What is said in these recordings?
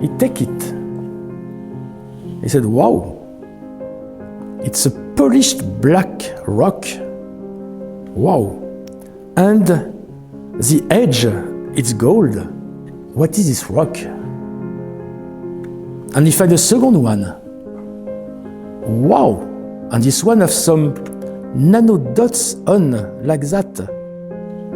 he take it. He said, wow, it's a polished black rock. Wow. And the edge, it's gold. What is this rock? And he find a second one. Wow. And this one has some nano dots on, like that.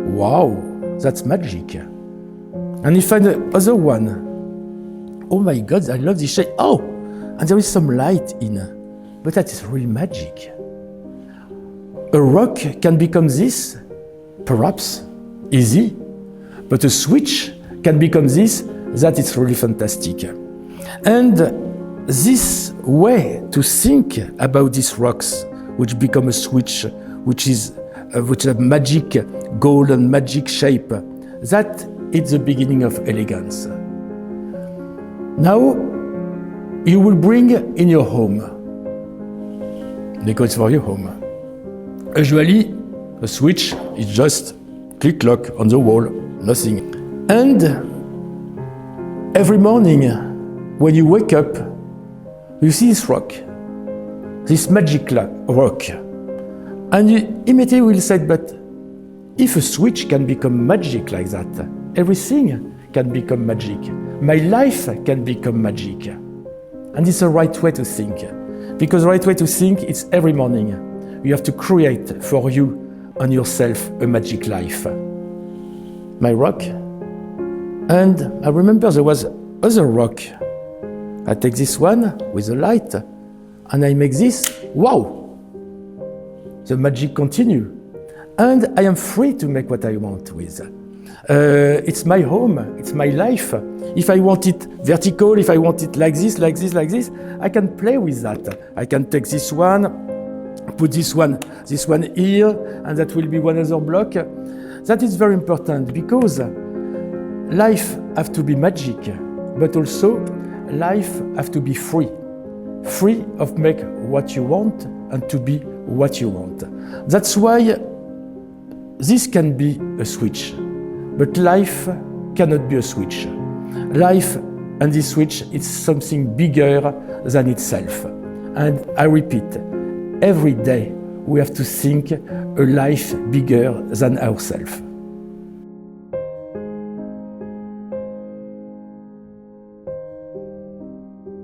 Wow, that's magic. And he find the other one. Oh my God, I love this shape. Oh, and there is some light in. But that is really magic. A rock can become this, perhaps, easy. But a switch can become this, that is really fantastic. And this way to think about these rocks, which become a switch, which have magic golden magic shape, that is the beginning of elegance. Now you will bring in your home, because it's for your home. Usually a switch is just click lock on the wall, nothing. And every morning when you wake up, you see this rock, this magic rock. And you immediately will say, but if a switch can become magic like that, everything can become magic. My life can become magic. And it's the right way to think. Because the right way to think is every morning. You have to create for you and yourself a magic life. My rock. And I remember there was other rock. I take this one with a light and I make this. Wow! The magic continue. And I am free to make what I want with. It's my home, it's my life. If I want it vertical, if I want it like this, like this, like this, I can play with that. I can take this one, put this one here, and that will be one other block. That is very important because life has to be magic, but also life has to be free. Free of make what you want and to be what you want. That's why this can be a switch, but life cannot be a switch. Life and this switch is something bigger than itself. And I repeat, every day we have to think a life bigger than ourselves.